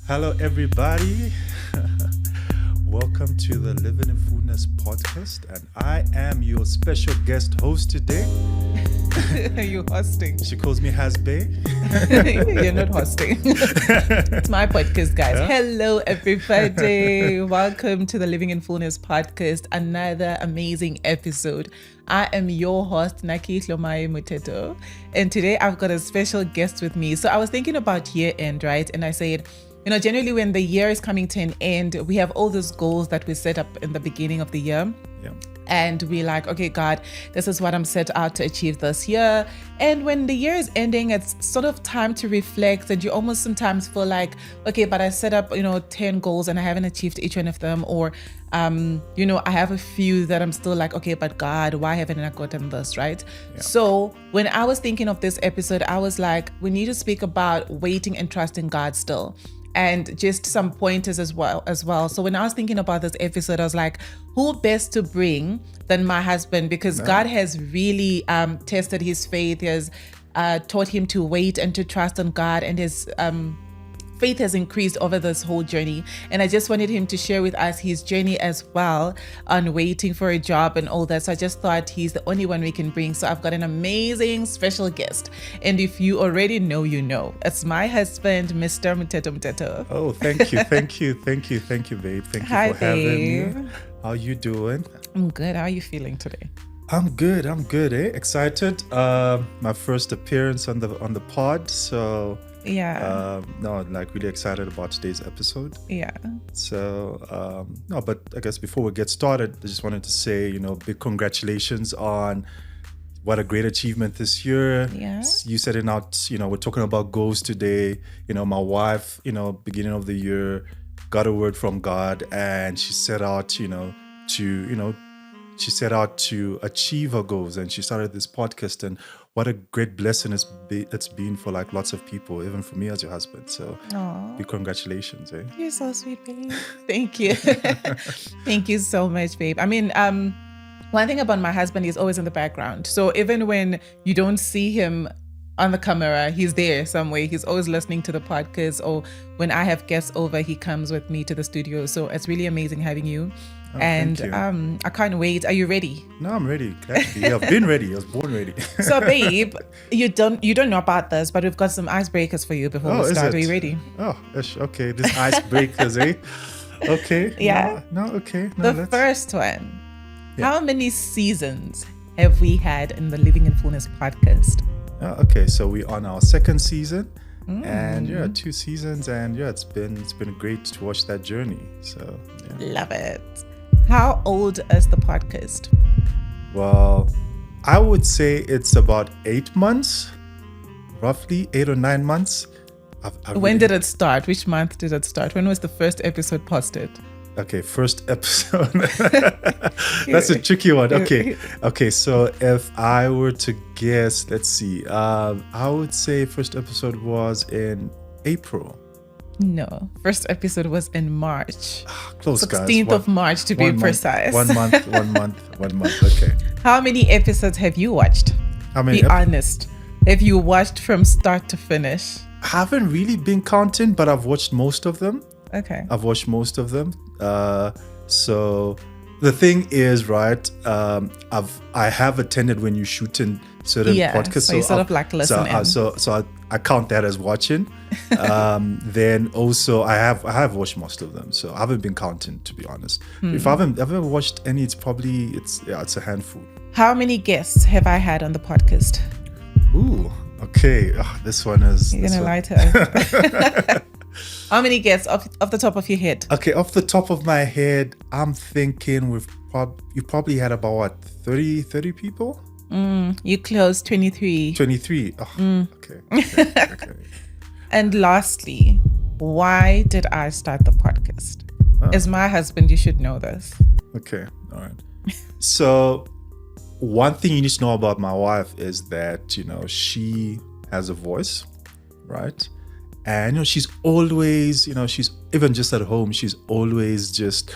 Hello, everybody. Welcome to the Living in Fullness podcast, and I am your special guest host today. Are you hosting? She calls me Hasbay. You're not hosting. It's my podcast, guys. Yeah? Hello, everybody. Welcome to the Living in Fullness podcast. Another amazing episode. I am your host, Naki Muteto, and today I've got a special guest with me. So I was thinking about year end, right? And I said, generally when the year is coming to an end, we have all those goals that we set up in the beginning of the year. Yeah. And we're like, okay, God, this is what I'm set out to achieve this year. And when the year is ending, it's sort of time to reflect. And you almost sometimes feel like, okay, but I set up, 10 goals and I haven't achieved each one of them. Or, I have a few that I'm still like, okay, but God, why haven't I gotten this, right? Yeah. So when I was thinking of this episode, I was like, we need to speak about waiting and trusting God still. And just some pointers as well. So when I was thinking about this episode, I was like, who best to bring than my husband? Because God has really tested his faith. He has taught him to wait and to trust on God, and his faith has increased over this whole journey. And I just wanted him to share with us his journey as well on waiting for a job and all that. So I just thought he's the only one we can bring. So I've got an amazing special guest. And if you already know, you know. It's my husband, Mr. Muteto Muteto. Oh, thank you, babe. Thank you Hi, for having babe. me. How you doing? I'm good. How are you feeling today? I'm good. Excited. My first appearance on the pod. So Yeah. really excited about today's episode. Yeah. So, but I guess before we get started, I just wanted to say, big congratulations on what a great achievement this year. Yeah. You set it out, we're talking about goals today. My wife, beginning of the year, got a word from God, and she set out, she set out to achieve her goals, and she started this podcast, and what a great blessing it's been for like lots of people, even for me as your husband. So big congratulations. You're so sweet, babe. Thank you. Thank you so much, babe. I mean, one thing about my husband, he's always in the background. So even when you don't see him on the camera, he's there somewhere. He's always listening to the podcast, or when I have guests over, he comes with me to the studio. So it's really amazing having you. Thank you. I can't wait. Are you ready? No, I'm ready. Yeah, I've been ready. I was born ready. So, babe, you don't know about this, but we've got some icebreakers for you before we start. Are you ready? Oh, okay. This icebreakers, eh? Okay. Yeah. Okay. The first one. Yeah. How many seasons have we had in the Living in Fullness podcast? Okay, so we're on our second season, and 2 seasons, and it's been great to watch that journey. So love it. How old is the podcast? Well, I would say it's about 8 months, roughly 8 or 9 months. When did it start? Which month did it start? When was the first episode posted? Okay, first episode. That's a tricky one. Okay. So if I were to guess, let's see. I would say first episode was in April. No, first episode was in March. Close, 16th of March to be precise. 1 month. Okay. How many episodes have you watched? How many? Be honest. Have you watched from start to finish? I haven't really been counting, but I've watched most of them. Okay. I've watched most of them. So the thing is, right? I have attended when you shoot in certain podcasts. So you sort of like listen in. So I count that as watching. Then also I have watched most of them. So I haven't been counting, to be honest. If I haven't ever watched any, it's a handful. How many guests have I had on the podcast? Ooh, okay. This one is. You're gonna lie to us. How many guests off the top of your head? Okay, off the top of my head, I'm thinking you probably had about what, 30 people? You closed 23. 23. Oh, okay. And lastly, why did I start the podcast? As my husband, you should know this. Okay, all right. So one thing you need to know about my wife is that, she has a voice, right? And, she's always, she's even just at home, she's always just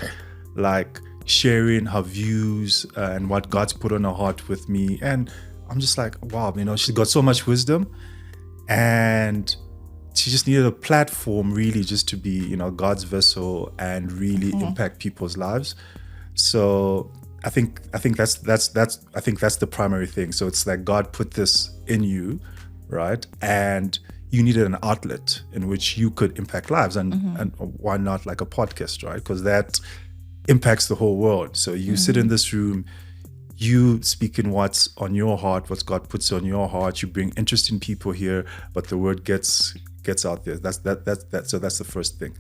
like sharing her views and what God's put on her heart with me. And I'm just like, wow, she's got so much wisdom. And she just needed a platform, really, just to be, you know, God's vessel and really impact people's lives. So I think that's the primary thing. So it's like God put this in you, right? And you needed an outlet in which you could impact lives, and why not like a podcast, right? Because that impacts the whole world. So you sit in this room, you speak in what's on your heart, what God puts on your heart. You bring interesting people here, but the word gets out there. That's so that's the first thing.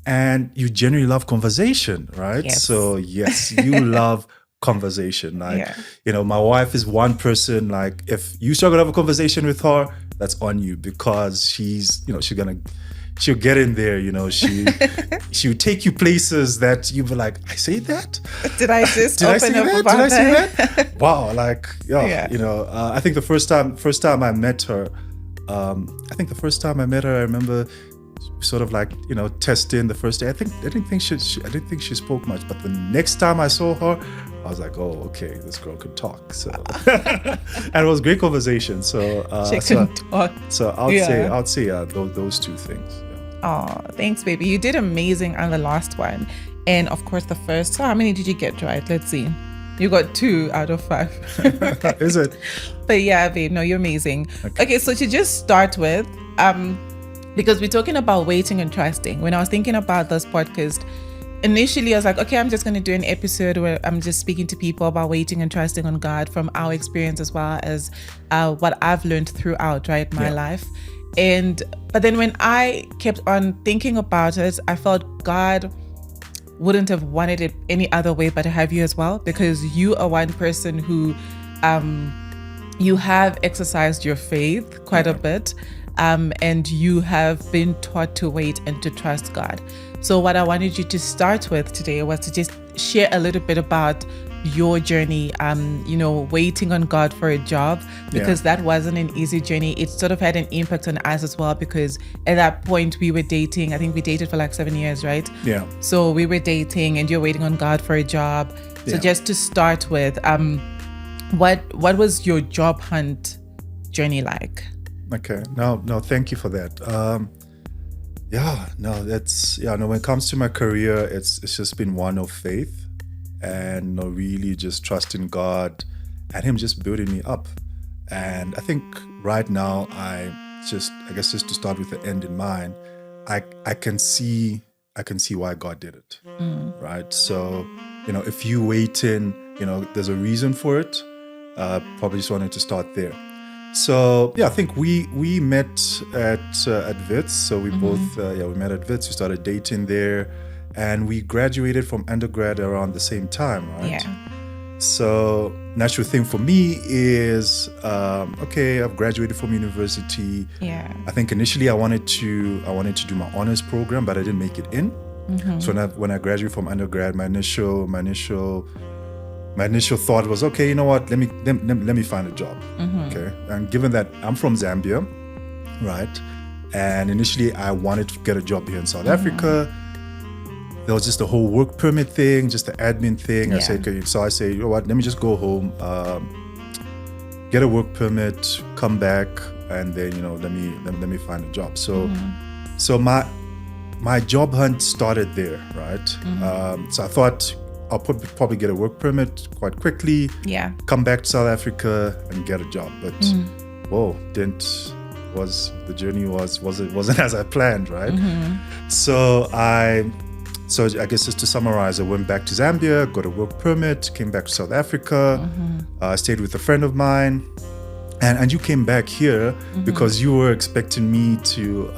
And you generally love conversation, right? Yes. So yes, you love conversation. Like, you know, my wife is one person, like if you struggle to have a conversation with her, that's on you, because she's, you know, she'll get in there, you know, she'll take you places that you were like, I say that? Did I just Did I open say up that? about Did I say that? that? Wow, like, you know, I think the first time I met her, I remember sort of like, you know, testing the first day. I didn't think she spoke much, but the next time I saw her, I was like, oh, okay, this girl could talk. So, and it was great conversation. So, She can talk. So I'd say those two things. Oh, thanks, baby. You did amazing on the last one. And of course, the first, so how many did you get right? Let's see. You got 2 out of 5. Is it? But yeah, babe, no, you're amazing. Okay, so to just start with, because we're talking about waiting and trusting. When I was thinking about this podcast, initially I was like, okay, I'm just going to do an episode where I'm just speaking to people about waiting and trusting on God from our experience, as well as what I've learned throughout, right, my life. But then when I kept on thinking about it, I felt God wouldn't have wanted it any other way but to have you as well, because you are one person who you have exercised your faith quite a bit, and you have been taught to wait and to trust God. So what I wanted you to start with today was to just share a little bit about your journey, you know, waiting on God for a job, because that wasn't an easy journey. It sort of had an impact on us as well, because at that point we were dating. I think we dated for like 7 years, right? Yeah. So we were dating and you're waiting on God for a job. So just to start with, what was your job hunt journey like? Okay. No, thank you for that. When it comes to my career, it's just been one of faith and really just trusting God and Him just building me up. And I think right now, I guess just to start with the end in mind, I can see why God did it, right? So, you know, if you wait in, you know, there's a reason for it. Probably just wanted to start there. So I think we met at WITS. So we both we met at WITS. We started dating there, and we graduated from undergrad around the same time, right? Yeah. So natural thing for me is I've graduated from university. Yeah. I think initially I wanted to do my honors program, but I didn't make it in. So when I graduated from undergrad, my initial thought was, okay, you know what? Let me find a job. Okay, and given that I'm from Zambia, right? And initially I wanted to get a job here in South Africa. There was just the whole work permit thing, just the admin thing. I said, okay, so I say, you know what? Let me just go home, get a work permit, come back, and then let me find a job. So my job hunt started there, right? So I thought, I'll probably get a work permit quite quickly. Yeah. Come back to South Africa and get a job. But the journey wasn't as I planned, right? So I guess just to summarize, I went back to Zambia, got a work permit, came back to South Africa, stayed with a friend of mine, and you came back here because you were expecting me to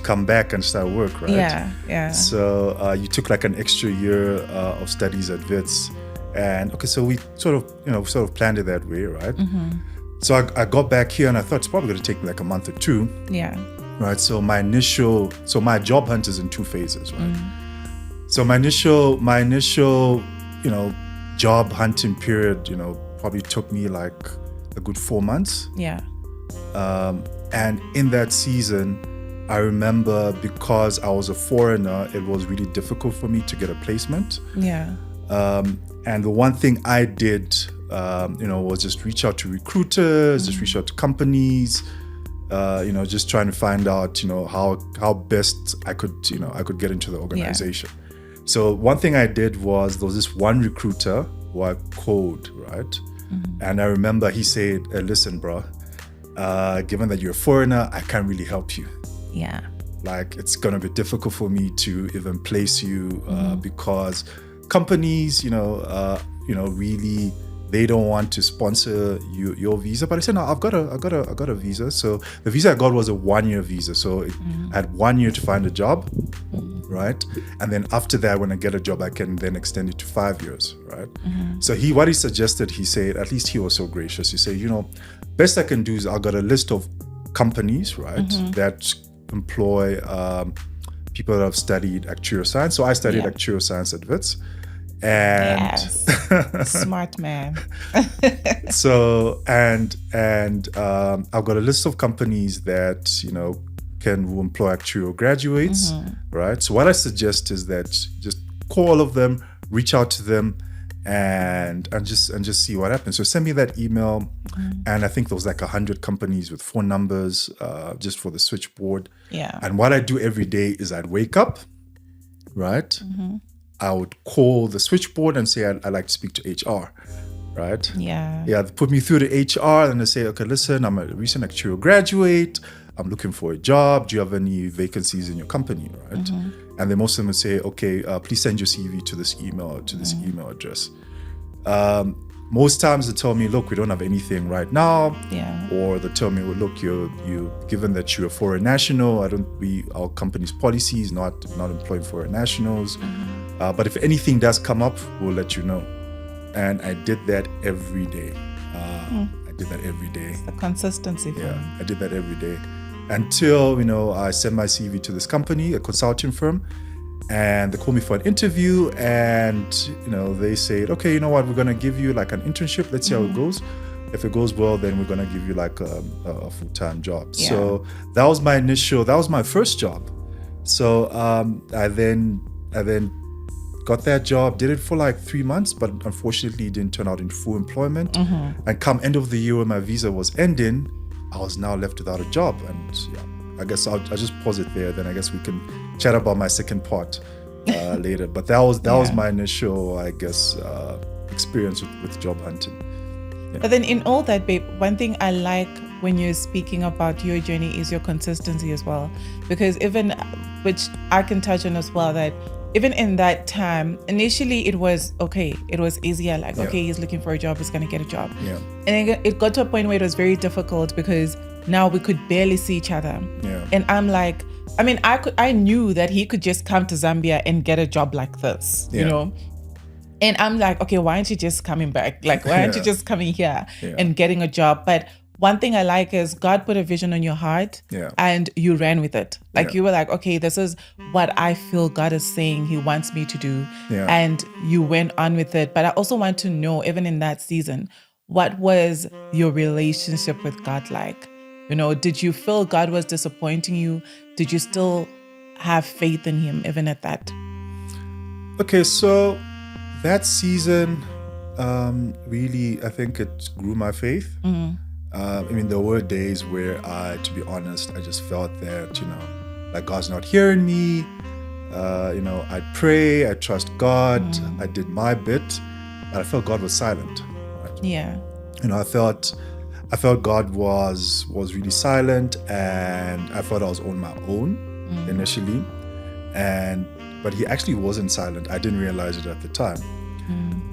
come back and start work, right? Yeah. So you took like an extra year of studies at WITS, and so we sort of planned it that way, right? So I got back here and I thought it's probably going to take me like a month or two. Yeah. Right. So my job hunt is in 2 phases, right? So my initial job hunting period, probably took me like a good 4 months. Yeah. And in that season, I remember, because I was a foreigner, it was really difficult for me to get a placement. Yeah. And the one thing I did, was just reach out to recruiters, just reach out to companies, just trying to find out, how best I could get into the organization. So one thing I did was, there was this one recruiter who I called, right? And I remember he said, listen, bro, given that you're a foreigner, I can't really help you. Yeah. Like, it's going to be difficult for me to even place you because companies, really, they don't want to sponsor your visa. But I said, no, I've got a visa. So the visa I got was a 1-year visa. So I had 1 year to find a job, right? And then after that, when I get a job, I can then extend it to 5 years, right? So what he suggested, he said, at least he was so gracious. He said, best I can do is, I got a list of companies, right, that employ people that have studied actuarial science. So I studied actuarial science at Wits. And smart man. So and I've got a list of companies that who employ actuarial graduates, right? So what I suggest is that just call all of them, reach out to them, and just see what happens. So send me that email, and I think there was like 100 companies with phone numbers just for the switchboard. Yeah. And what I do every day is, I'd wake up, right? I would call the switchboard and say, I'd like to speak to HR, right? Yeah. Yeah, they put me through to HR, and they say, okay, listen, I'm a recent actuarial graduate. I'm looking for a job. Do you have any vacancies in your company, right? And then most of them would say, okay, please send your CV to this email or to this email address. Most times they tell me, look, we don't have anything right now. Yeah. Or they tell me, well, look, you given that you're a foreign national, our company's policy is not employing foreign nationals. But if anything does come up, we'll let you know. And I did that every day. The consistency for me. I did that every day until, I sent my CV to this company, a consulting firm, and they called me for an interview, and, they said, okay, you know what, we're going to give you like an internship. Let's see how it goes. If it goes well, then we're going to give you like a full-time job. Yeah. So that was my first job. So I then got that job, did it for like 3 months, but unfortunately it didn't turn out into full employment. And come end of the year when my visa was ending, I was now left without a job. And I guess I'll just pause it there. Then I guess we can chat about my second part later. But that was my initial, I guess, experience with job hunting. Yeah. But then in all that, babe, one thing I like when you're speaking about your journey is your consistency as well. Because which I can touch on as well, that even in that time, initially it was okay. It was easier. Like, okay, he's looking for a job. He's going to get a job. Yeah. And it got to a point where it was very difficult because now we could barely see each other. Yeah. And I'm like, I knew that he could just come to Zambia and get a job like this, And I'm like, okay, why aren't you just coming back? Like, why aren't you just coming here and getting a job? But one thing I like is God put a vision on your heart and you ran with it. Like you were like, okay, this is what I feel God is saying he wants me to do. Yeah. And you went on with it. But I also want to know, even in that season, what was your relationship with God like? Did you feel God was disappointing you? Did you still have faith in him even at that? Okay, so that season, really, I think it grew my faith. There were days where to be honest, I just felt that, like God's not hearing me. I'd pray, I trust God, I did my bit, but I felt God was silent. Right? Yeah. I felt God was really silent, and I thought I was on my own initially, but he actually wasn't silent. I didn't realize it at the time,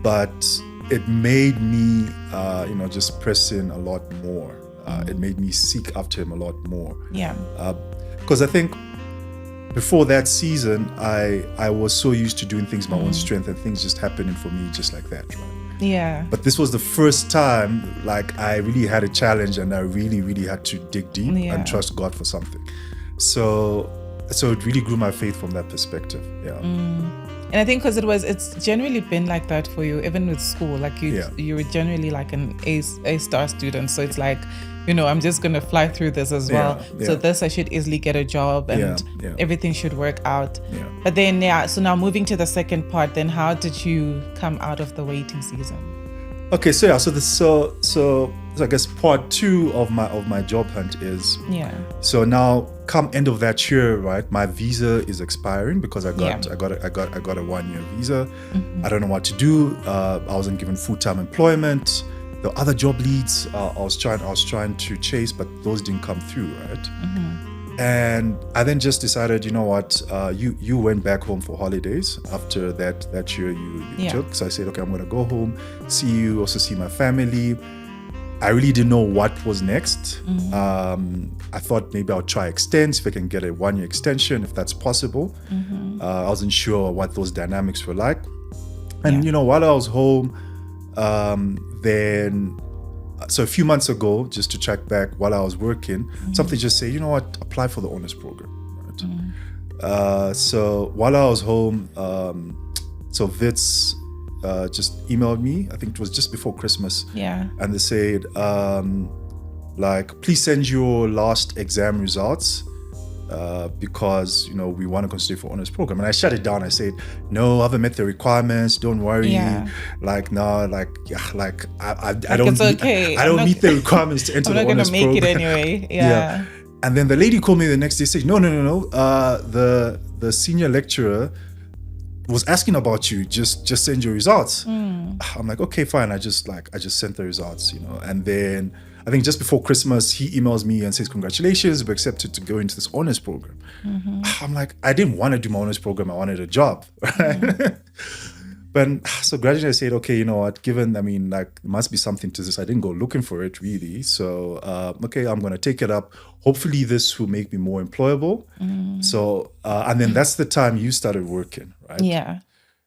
but it made me, just press in a lot more. It made me seek after him a lot more. Yeah. Because I think before that season, I was so used to doing things my own strength, and things just happening for me just like that, right? Yeah. But this was the first time, like, I really had a challenge, and I really, really had to dig deep and trust God for something. So it really grew my faith from that perspective. Yeah. And I think because it's generally been like that for you, even with school. Like you were generally like an A-star student. So it's like, I'm just going to fly through this as well. Yeah. So this, I should easily get a job and everything should work out. Yeah. But then, so now moving to the second part, then how did you come out of the waiting season? Okay, so yeah, so I guess part two of my job hunt is, Yeah. so now come end of that year, right? My visa is expiring because I got Yeah. I got a 1 year visa. I don't know what to do. I wasn't given full-time employment. The other job leads I was trying to chase, but those didn't come through, right? And I then just decided, you know what, you went back home for holidays after that year you Yeah. took. So I said, okay, I'm gonna go home, see you, also see my family. I really didn't know what was next. I thought maybe I'll try extend, if I can get a 1 year extension, if that's possible. I wasn't sure what those dynamics were like. And, Yeah. you know, while I was home, then, so a few months ago, just to track back, while I was working, something just say, you know what, apply for the honors program. Right? So while I was home, so Vits just emailed me. I think it was just before Christmas. Yeah. And they said, like, please send your last exam results because, you know, we want to consider for honors program. And I shut it down. I said, no, I haven't met the requirements. Don't worry. Yeah. Like, no, like, yeah, like I don't it's okay. I don't meet the requirements to enter I'm the not gonna honors make program. it anyway. Yeah. And then the lady called me the next day, said, no. The senior lecturer was asking about you. Just send your results. I'm like, okay, fine. I just sent the results, you know. And then I think just before Christmas, he emails me and says, congratulations, we're accepted to go into this honors program. I'm like, I didn't want to do my honors program. I wanted a job, right? But so gradually I said, okay, you know what, given, I mean, like, there must be something to this. I didn't go looking for it really. So, okay, I'm going to take it up. Hopefully this will make me more employable. So, and then that's the time you started working, right? Yeah.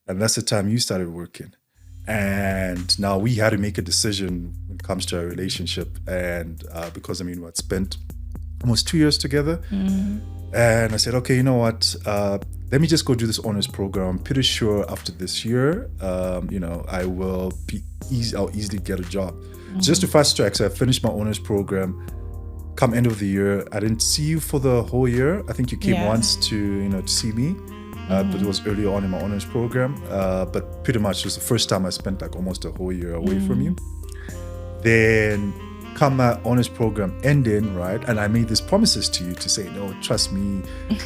And that's the time you started working. And now we had to make a decision when it comes to our relationship. And because, I mean, we had spent almost 2 years together. And I said, okay, you know what? Let me just go do this honors program. I'm pretty sure after this year, you know, I'll easily get a job. Just to fast track, so I finished my honors program. Come end of the year, I didn't see you for the whole year. I think you came once to see me, but it was early on in my honors program. But pretty much it was the first time I spent like almost a whole year away from you. Then come my honors program ending, right? And I made these promises to you to say, no, trust me,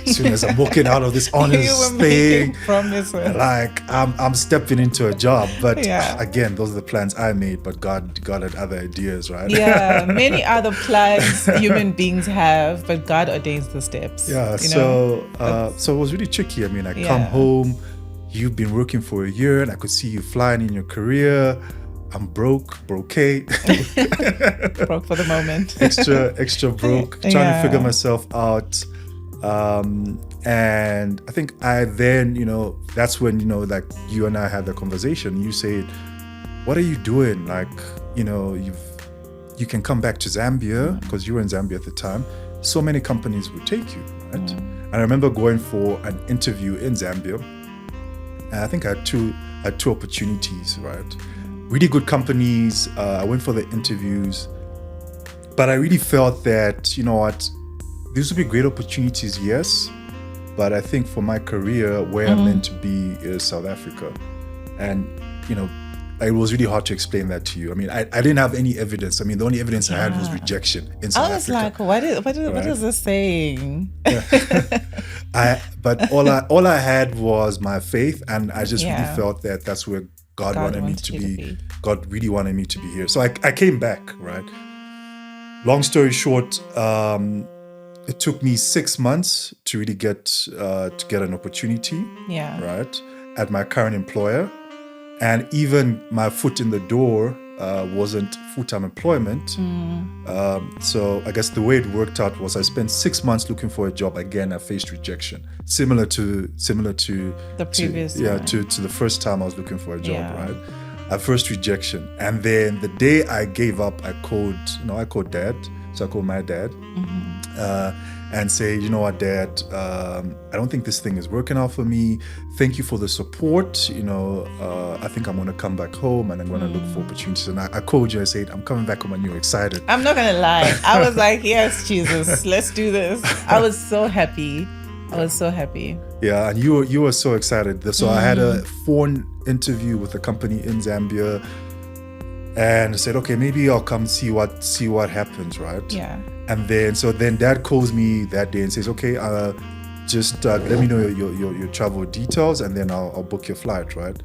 as soon as I'm walking out of this honors You were thing, making promises. like I'm stepping into a job. But Yeah. again, those are the plans I made, but God had other ideas, right? Yeah, many other plans human beings have, but God ordains the steps. Yeah, you know? so it was really tricky. I mean, I Yeah. come home, you've been working for a year, and I could see you flying in your career. I'm broke. Broke for the moment. extra broke, trying to Yeah. figure myself out. And I think I then, that's when, like you and I had the conversation. You said, what are you doing? Like, you can come back to Zambia, because you were in Zambia at the time. So many companies would take you, right? And I remember going for an interview in Zambia. And I think I had two opportunities, right? Really good companies. I went for the interviews, but I really felt that, you know what, these would be great opportunities, yes, but I think for my career, where I'm meant to be is South Africa. And, it was really hard to explain that to you. I mean, I didn't have any evidence. I mean, the only evidence I had was rejection in South Africa. I was like, what is this saying? But all I had was my faith, and I just really Yeah. felt that that's where God wanted me to be. God really wanted me to be here. So I came back, right? Long story short, it took me 6 months to really get an opportunity, Yeah. right, at my current employer. And even my foot in the door wasn't full-time employment. So I guess the way it worked out was I spent 6 months looking for a job. Again, I faced rejection, similar to The previous one. to the first time I was looking for a job, Yeah. right? I first rejection, and then the day I gave up, I called Dad. So I called my dad. And say, you know what, Dad, I don't think this thing is working out for me. Thank you for the support. I think I'm going to come back home and I'm going to look for opportunities. And I called you and said, I'm coming back home, and you're excited. I'm not gonna lie. I was like, yes, Jesus, let's do this. I was so happy. Yeah, and you were so excited. So I had a phone interview with a company in Zambia. and I said, okay, maybe I'll come see what happens, right? Yeah. And then Dad calls me that day and says, okay, just let me know your travel details, and then I'll book your flight, right?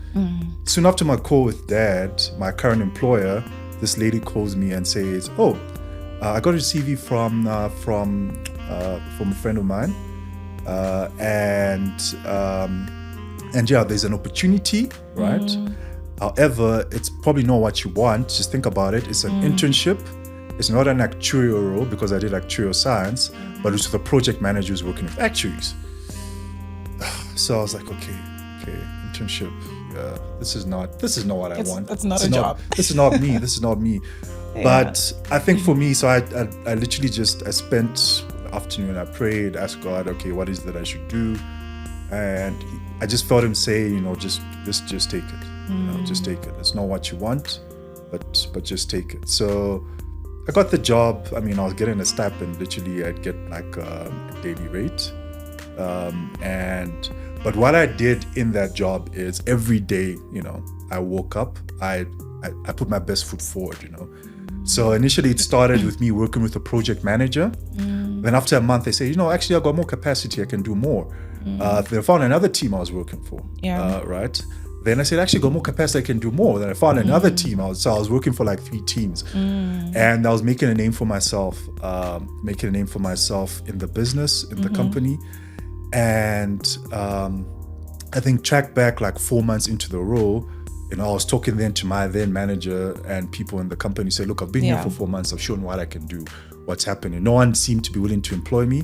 Soon after my call with Dad, my current employer, this lady calls me and says, oh, I got a CV from a friend of mine, and yeah, there's an opportunity, right? However, it's probably not what you want. Just think about it. It's an internship. It's not an actuarial role, because I did actuarial science, but it's with a project manager who's working with actuaries. So I was like, okay, internship. Yeah, this is not what I want. It's not a job. This is not me. This is not me. Yeah. But I think for me, so I literally I spent the afternoon, I prayed, asked God, okay, what is it that I should do? And I just felt him say, just take it. Just take it. It's not what you want, but just take it. So I got the job. I mean, I was getting a stipend. Literally, I'd get like a daily rate. But what I did in that job is every day, I woke up, I put my best foot forward, So initially it started with me working with a project manager. Then after a month, they say, actually I got more capacity, I can do more. They found another team I was working for, right? Then I said, actually got more capacity, I can do more. Then I found another team. I was working for like 3 teams. And I was making a name for myself in the business, in the company. And I think track back like 4 months into the role, I was talking then to my then manager and people in the company, say, look, I've been here for 4 months. I've shown what I can do, what's happening. No one seemed to be willing to employ me.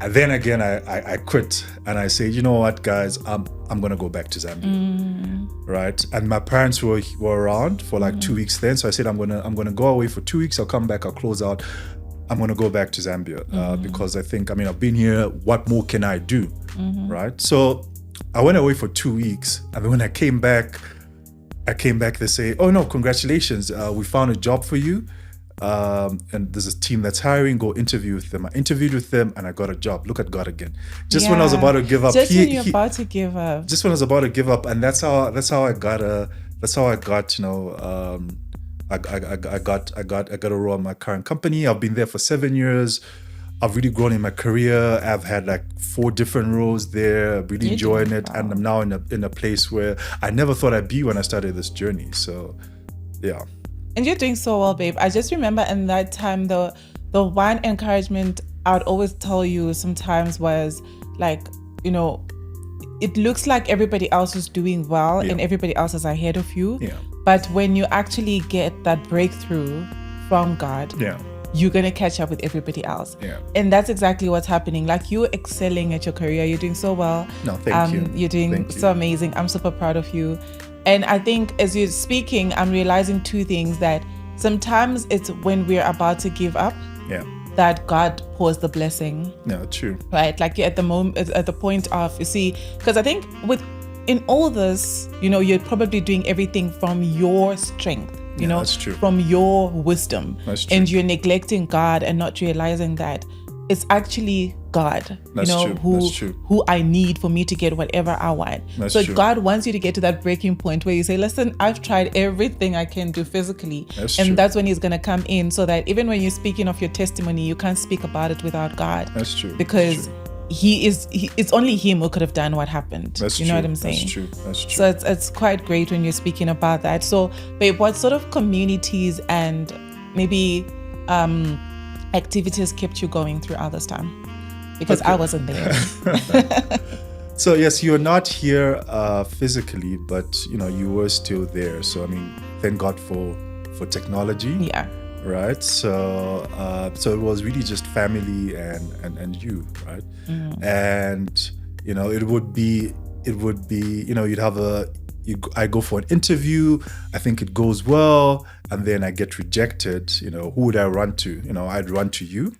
And then again, I quit and I say, you know what, guys, I'm going to go back to Zambia, right? And my parents were around for like 2 weeks then. So I said, I'm going to go away for 2 weeks. I'll come back, I'll close out. I'm going to go back to Zambia because I think, I've been here. What more can I do, right? So I went away for 2 weeks. And then when I came back, they say, oh no, congratulations. We found a job for you. And there's a team that's hiring, go interview with them. I interviewed with them and I got a job. Look at God again. Just when I was about to give up. Just when you're about to give up. Just when I was about to give up. And that's how I got I got a role in my current company. I've been there for 7 years. I've really grown in my career. I've had like 4 different roles there. I'm really enjoying it. And I'm now in a place where I never thought I'd be when I started this journey. So yeah. And you're doing so well, babe. I just remember in that time, the one encouragement I would always tell you sometimes was like, it looks like everybody else is doing well and everybody else is ahead of you. Yeah. But when you actually get that breakthrough from God, you're going to catch up with everybody else. Yeah. And that's exactly what's happening. Like, you're excelling at your career. You're doing so well. No, thank you. You're doing so amazing. I'm super proud of you. And I think as you're speaking, I'm realizing 2 things, that sometimes it's when we're about to give up that God pours the blessing. No, true. Right? Like, you're at the point of, you see, because I think in all this, you're probably doing everything from your strength, that's true. From your wisdom. That's true. And you're neglecting God and not realizing that it's actually God, who I need for me to get whatever I want. That's so true. God wants you to get to that breaking point where you say, listen, I've tried everything I can do physically. That's when he's going to come in, so that even when you're speaking of your testimony, you can't speak about it without God. That's true. Because it's only him who could have done what happened. That's you know what I'm saying? That's true. So it's quite great when you're speaking about that. So, babe, what sort of communities and maybe activities kept you going throughout this time? Because I wasn't there. So yes, you're not here physically, but you were still there. So thank God for technology. Yeah. Right. So it was really just family and you, right? And it would be you'd have I go for an interview, I think it goes well, and then I get rejected. Who would I run to? I'd run to you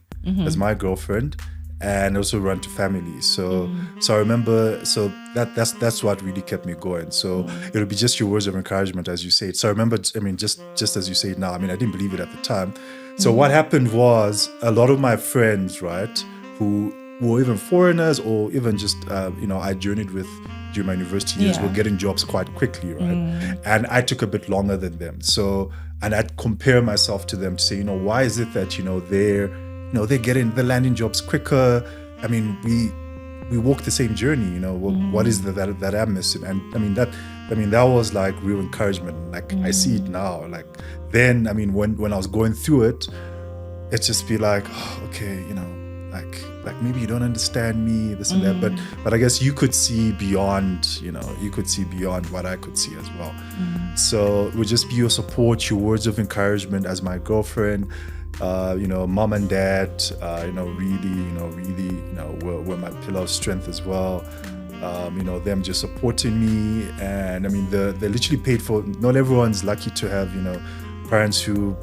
as my girlfriend, and also run to family. So I remember, so that's what really kept me going. So it'll be just your words of encouragement as you say it. So I remember, just as you say it now, I didn't believe it at the time. So what happened was, a lot of my friends, right, who were even foreigners, or even just I journeyed with during my university years, were getting jobs quite quickly, right? And I took a bit longer than them. So, and I'd compare myself to them to say, why is it that they're landing jobs quicker? I mean, we walk the same journey. What is that I'm missing? And that was like real encouragement. Like I see it now. Like then, when I was going through it, it's just be like, oh, okay, like maybe you don't understand me, this and that, but I guess you could see beyond, what I could see as well. So it would just be your support, your words of encouragement as my girlfriend, mom and dad, really, were my pillar of strength as well. Them just supporting me, and they literally paid for. Not everyone's lucky to have, parents who,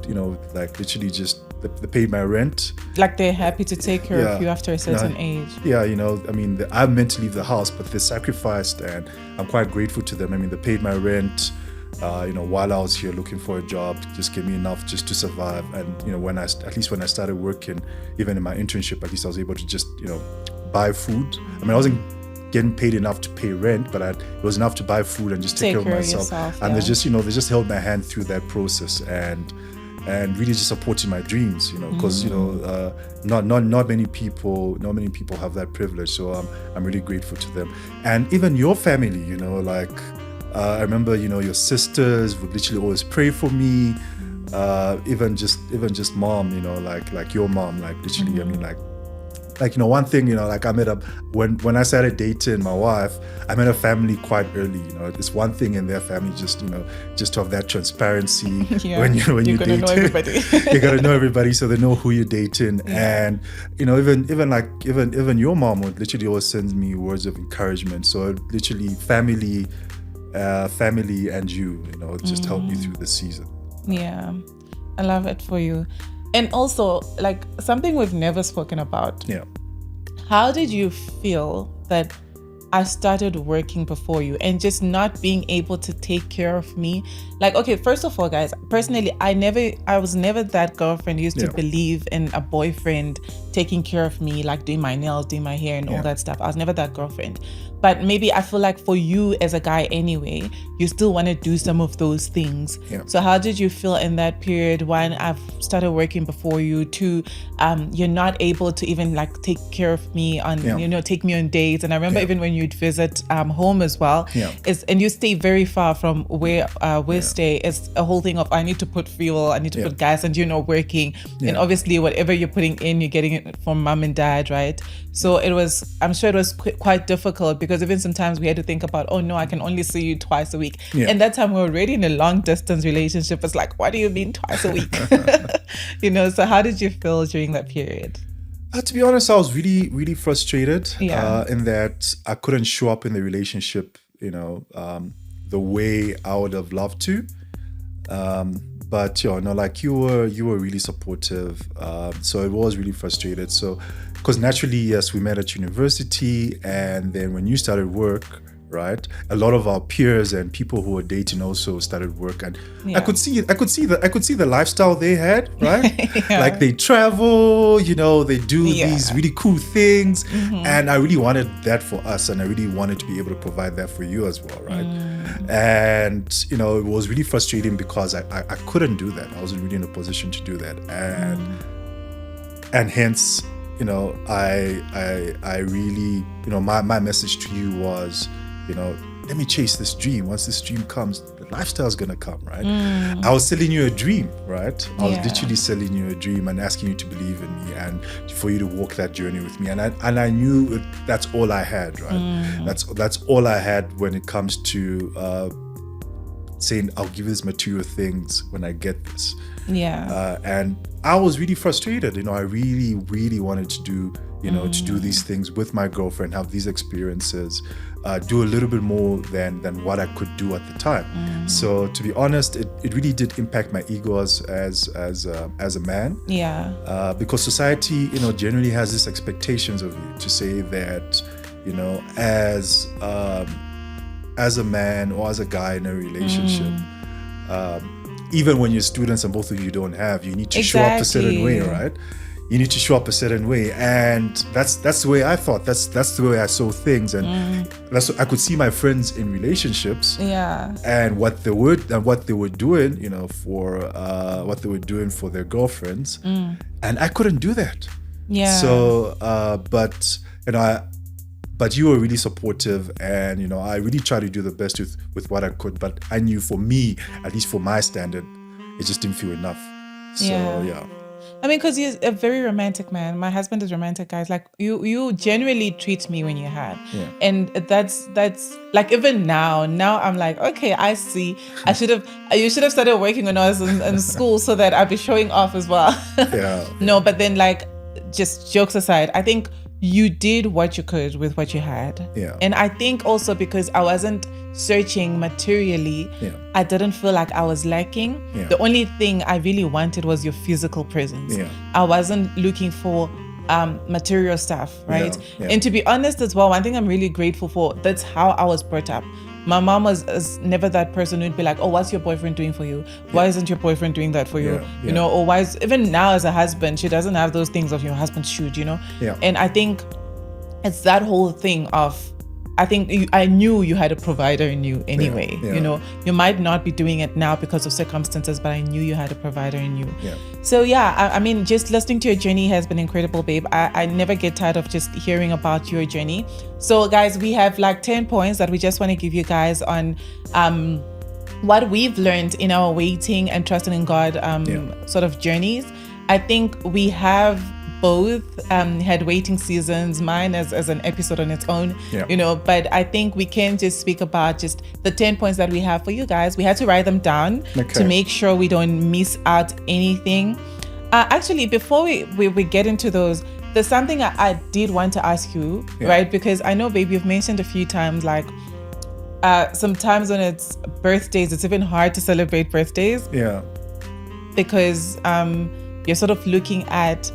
like literally just they paid my rent. Like they're happy to take care of you after a certain age. Yeah, I'm meant to leave the house, but they sacrificed, and I'm quite grateful to them. They paid my rent, while I was here looking for a job, just gave me enough just to survive. And, when I started working, even in my internship, at least I was able to just, buy food. I wasn't getting paid enough to pay rent, but it was enough to buy food and just take care of myself. And they just held my hand through that process, and really just supporting my dreams, because not many people have that privilege. So I'm really grateful to them, and even your family, I remember, your sisters would literally always pray for me, even just mom, like your mom, like literally, one thing, I met up when I started dating my wife, I met a family quite early. It's one thing in their family, just to have that transparency when you date. Know everybody. You gotta know everybody, so they know who you're dating. And even your mom would literally always send me words of encouragement. So literally family and you just help me through the season. Yeah, I love it for you. And also, like, something we've never spoken about. Yeah. How did you feel that I started working before you and just not being able to take care of me? Like, okay, first of all, guys, personally, I was never that girlfriend who used to believe in a boyfriend taking care of me, like doing my nails, doing my hair and all that stuff. I was never that girlfriend. But maybe I feel like for you as a guy anyway, you still want to do some of those things. Yeah. So how did you feel in that period when I've started working before you to, you're not able to even like take care of me on, take me on dates. And I remember even when you'd visit home as well, and you stay very far from where we stay, it's a whole thing of, I need to put fuel, I need to put gas, and working. And obviously whatever you're putting in, you're getting it from mom and dad, right? So I'm sure it was quite difficult, because even sometimes we had to think about, oh no, I can only see you twice a week. And that time we were already in a long distance relationship. It's like, what do you mean twice a week? So how did you feel during that period? To be honest, I was really, really frustrated in that I couldn't show up in the relationship, the way I would have loved to. But like you were really supportive. So it was really frustrated. So, because naturally, yes, we met at university, and then when you started work, right, a lot of our peers and people who were dating also started work, and I could see the lifestyle they had, right? Like they travel, they do these really cool things, and I really wanted that for us, and I really wanted to be able to provide that for you as well, right? And it was really frustrating because I couldn't do that. I wasn't really in a position to do that, and hence, I really, my message to you was, let me chase this dream. Once this dream comes, the lifestyle's gonna come, right? I was selling you a dream, right? I was literally selling you a dream and asking you to believe in me and for you to walk that journey with me. And I knew that's all I had, right? That's all I had when it comes to saying, I'll give you these material things when I get this. And I was really frustrated. I really, really wanted to do, to do these things with my girlfriend, have these experiences, do a little bit more than what I could do at the time. So to be honest, it really did impact my ego as a man. Because society, generally has these expectations of you to say that, as a man or as a guy in a relationship, even when you're students and both of you don't have, you need to show up a certain way, right? you need to show up a certain way, and that's the way I thought. That's the way I saw things, and that's I could see my friends in relationships, and what they were doing, you know, for what they were doing for their girlfriends, and I couldn't do that. So, but you know, but you were really supportive, and you know, I really tried to do the best with what I could. But I knew, for me, at least for my standard, it just didn't feel enough. So yeah. I mean, because you're a very romantic man. My husband is romantic, guys. Like you genuinely treat me when you're hard, and that's like, even now I'm like, okay, I see. You should have started working when I was in school, so that I'd be showing off as well. No, but then, like, just jokes aside, I think you did what you could with what you had. And I think also because I wasn't searching materially, I didn't feel like I was lacking. The only thing I really wanted was your physical presence. I wasn't looking for material stuff, right? And to be honest as well, one thing I'm really grateful for, that's how I was brought up. My mom was never that person who'd be like, oh, what's your boyfriend doing for you? Why isn't your boyfriend doing that for you? You know, or even now as a husband, she doesn't have those things of your husband should, you know? And I think it's that whole thing of, I knew you had a provider in you anyway. You know, you might not be doing it now because of circumstances, but I knew you had a provider in you. So I mean, just listening to your journey has been incredible, babe. I never get tired of just hearing about your journey. So guys, we have like 10 points that we just want to give you guys on what we've learned in our waiting and trusting in God sort of journeys. I think we have both had waiting seasons, mine as an episode on its own, you know, but I think we can just speak about just the 10 points that we have for you guys. We had to write them down to make sure we don't miss out anything. Actually, before we get into those, there's something I did want to ask you, right? Because I know, babe, you've mentioned a few times, like, sometimes when it's birthdays, it's even hard to celebrate birthdays. Because you're sort of looking at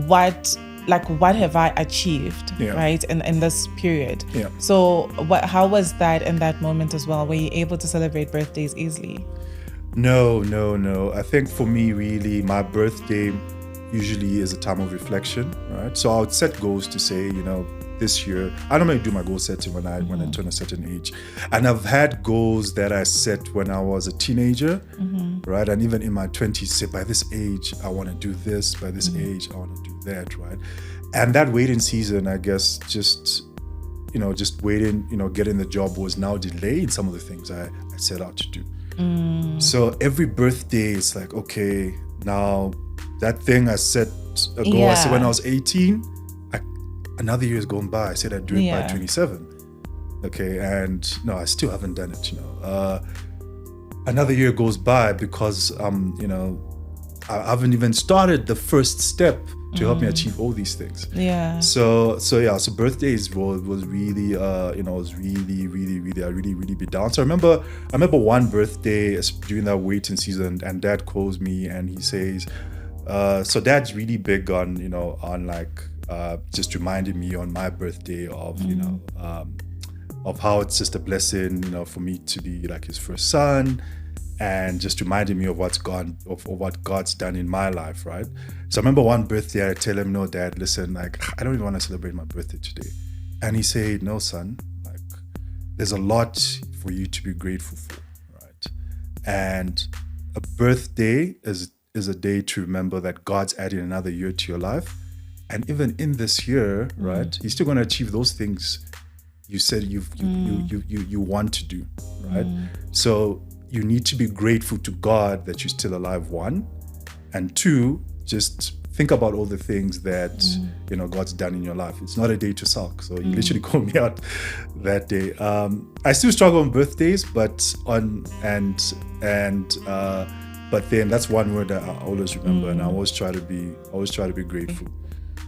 what have I achieved, right? In this period. So how was that in that moment as well? Were you able to celebrate birthdays easily? No. I think for me, really, my birthday usually is a time of reflection, right? So I would set goals to say, you know, this year, I normally do my goal setting when I turn a certain age. And I've had goals that I set when I was a teenager, right? And even in my 20s, say, by this age, I want to do this. By this age, I want to do that, right? And that waiting season, I guess, just waiting, you know, getting the job was now delayed some of the things I set out to do. So every birthday, it's like, okay, now that thing I set a goal, I said when I was 18, another year has gone by. I said I'd do it by 27. Okay, and no, I still haven't done it, you know. Another year goes by because, you know, I haven't even started the first step to help me achieve all these things. So birthdays was really, you know, was really, I really be down. So I remember one birthday during that waiting season, and Dad calls me and he says, so Dad's really big on, you know, on like, just reminding me on my birthday of, you know, of how it's just a blessing, you know, for me to be like his first son, and just reminding me of what God's done in my life, right? So I remember one birthday, I tell him, no, Dad, listen, like, I don't even want to celebrate my birthday today. And he said, no, son, like, there's a lot for you to be grateful for, right? And a birthday is a day to remember that God's adding another year to your life. And even in this year, right, you're still going to achieve those things you said you want to do, right? So you need to be grateful to God that you're still alive, one. And two, just think about all the things that, you know, God's done in your life. It's not a day to sulk. So you literally called me out that day. I still struggle on birthdays, but then that's one word that I always remember, and I always try to be grateful.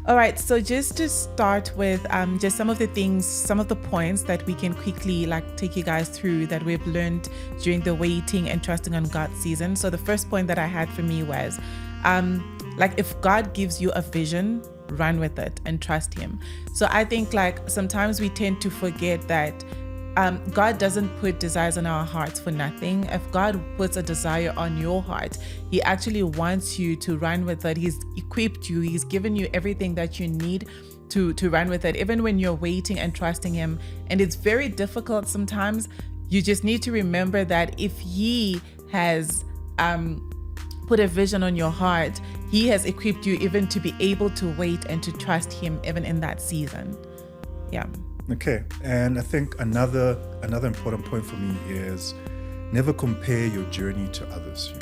All right, so just to start with just some of the points that we can quickly like take you guys through that we've learned during the waiting and trusting on God season. So the first point that I had for me was like, if God gives you a vision, run with it and trust him. So I think like sometimes we tend to forget that God doesn't put desires on our hearts for nothing. If God puts a desire on your heart, He actually wants you to run with it. He's equipped you. He's given you everything that you need to run with it, even when you're waiting and trusting Him. And it's very difficult sometimes. You just need to remember that if He has put a vision on your heart, He has equipped you even to be able to wait and to trust Him even in that season. Yeah. Okay, and I think another important point for me is never compare your journey to others.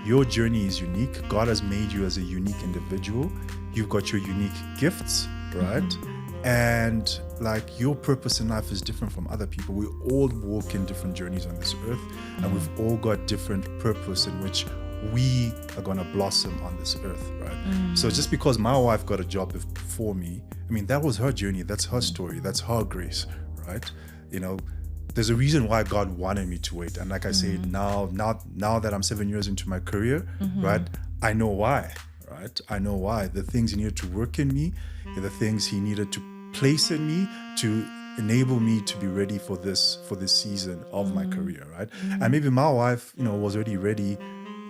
Your journey is unique. God has made you as a unique individual. You've got your unique gifts, right? Mm-hmm. And like your purpose in life is different from other people. We all walk in different journeys on this earth, and we've all got different purpose in which we are going to blossom on this earth, right? So just because my wife got a job before me, I mean, that was her journey. That's her story. That's her grace, right? There's a reason why God wanted me to wait. And like I say, now that I'm 7 years into my career, right? I know why, right? I know why. The things He needed to work in me, the things He needed to place in me to enable me to be ready for this season of my career, right? And maybe my wife, was already ready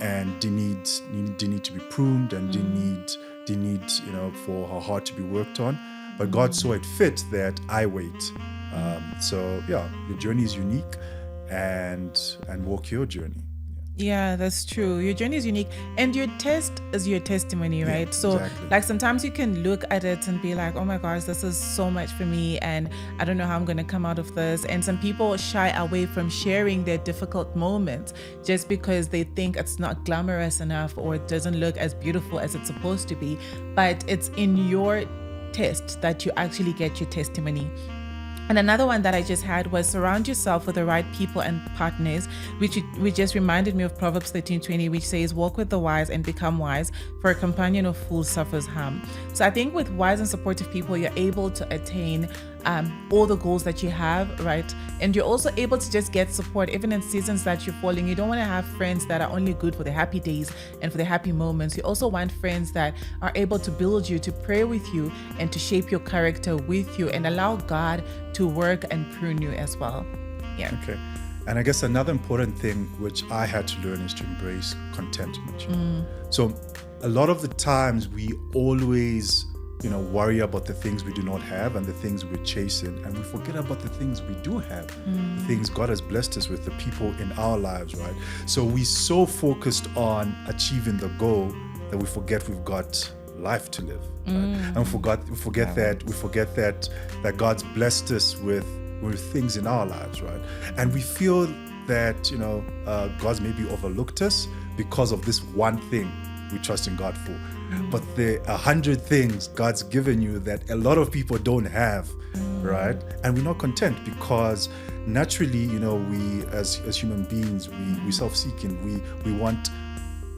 and didn't need to be pruned and didn't need for her heart to be worked on, but God saw it fit that I wait. So yeah, your journey is unique, and walk your journey. Yeah, that's true. Your journey is unique, and your test is your testimony, right? So exactly. like sometimes you can look at it and be like, oh my gosh, this is so much for me, and I don't know how I'm going to come out of this. And some people shy away from sharing their difficult moments just because they think it's not glamorous enough or it doesn't look as beautiful as it's supposed to be. But it's in your test that you actually get your testimony. And another one that I just had was surround yourself with the right people and partners, which just reminded me of Proverbs 13:20, which says, walk with the wise and become wise, for a companion of fools suffers harm. So I think with wise and supportive people, you're able to attain all the goals that you have, right? And you're also able to just get support even in seasons that you're falling. You don't want to have friends that are only good for the happy days and for the happy moments. You also want friends that are able to build you, to pray with you, and to shape your character with you, and allow God to work and prune you as well. Yeah. Okay. And I guess another important thing which I had to learn is to embrace contentment. So a lot of the times we always worry about the things we do not have and the things we're chasing, and we forget about the things we do have, the things God has blessed us with, the people in our lives, right? So we're so focused on achieving the goal that we forget we've got life to live, right? And we forget that God's blessed us with things in our lives, right? And we feel that God's maybe overlooked us because of this one thing we trust in God for. But there are 100 things God's given you that a lot of people don't have, right? And we're not content because naturally, we as human beings, we self-seeking, we want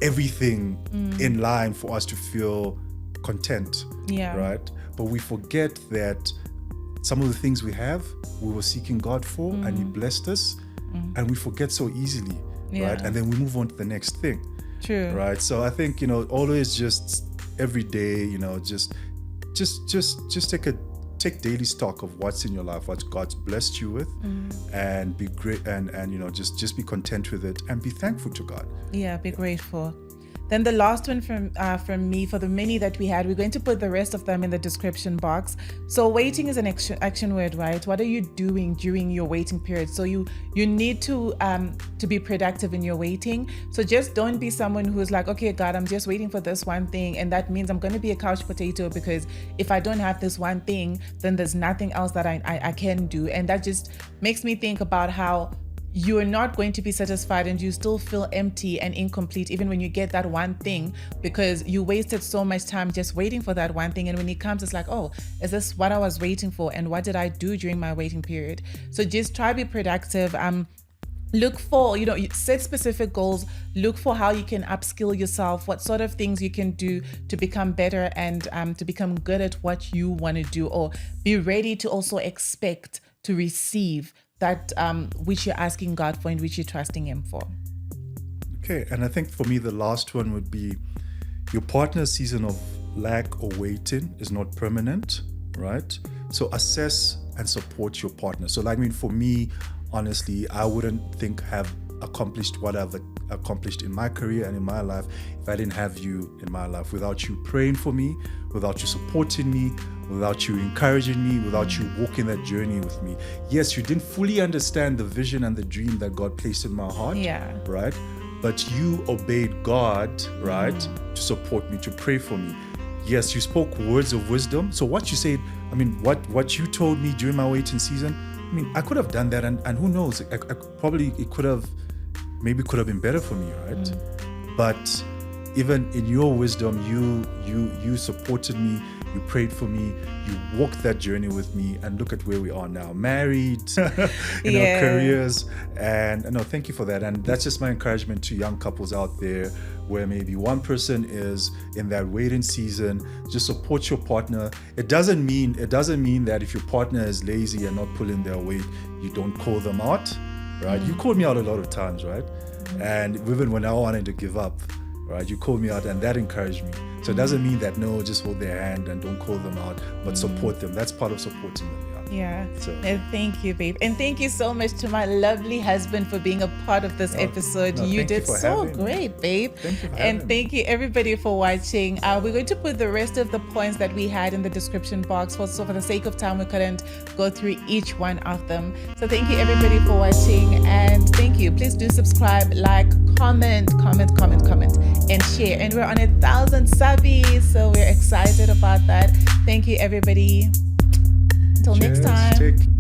everything in line for us to feel content, right? But we forget that some of the things we have, we were seeking God for, and He blessed us, and we forget so easily, right? And then we move on to the next thing. True. Right. So I think, always just every day, just take daily stock of what's in your life, what God's blessed you with, and be great and just be content with it and be thankful to God. Yeah, be grateful. Then the last one from me, for the many that we had, we're going to put the rest of them in the description box. So waiting is an action word, right? What are you doing during your waiting period? So you need to be productive in your waiting. So just don't be someone who's like, okay, God, I'm just waiting for this one thing, and that means I'm going to be a couch potato, because if I don't have this one thing, then there's nothing else that I can do. And that just makes me think about how you are not going to be satisfied and you still feel empty and incomplete even when you get that one thing, because you wasted so much time just waiting for that one thing. And when it comes, it's like, oh, is this what I was waiting for? And what did I do during my waiting period? So just try to be productive. Look for, set specific goals. Look for how you can upskill yourself, what sort of things you can do to become better and to become good at what you want to do, or be ready to also expect to receive that which you're asking God for and which you're trusting Him for. Okay, and I think for me, the last one would be your partner's season of lack or waiting is not permanent, right? So assess and support your partner. So like, I mean, for me, honestly, I wouldn't think have accomplished what I've accomplished in my career and in my life if I didn't have you in my life. Without you praying for me, without you supporting me, without you encouraging me, without you walking that journey with me. Yes, you didn't fully understand the vision and the dream that God placed in my heart, right? But you obeyed God, right, to support me, to pray for me. Yes, you spoke words of wisdom. So what you said, I mean, what you told me during my waiting season, I mean, I could have done that, and who knows, it could have been better for me, right? But even in your wisdom, you supported me, you prayed for me, you walked that journey with me, and look at where we are now, married, in our careers. And no, thank you for that. And that's just my encouragement to young couples out there, where maybe one person is in that waiting season. Just support your partner. It doesn't mean that if your partner is lazy and not pulling their weight, you don't call them out, right? You called me out a lot of times, right? And even when I wanted to give up, right, you called me out, and that encouraged me. So it doesn't mean that, no, just hold their hand and don't call them out, but support them. That's part of supporting them. So. Thank you, babe. And thank you so much to my lovely husband for being a part of this episode. You did so great, babe. Thank you for and thank you, everybody, for watching. We're going to put the rest of the points that we had in the description box. So for the sake of time, we couldn't go through each one of them. So thank you, everybody, for watching. And thank you. Please do subscribe, like, comment, and share. And we're on 1,000 subbies, so we're excited about that. Thank you, everybody. Until next time.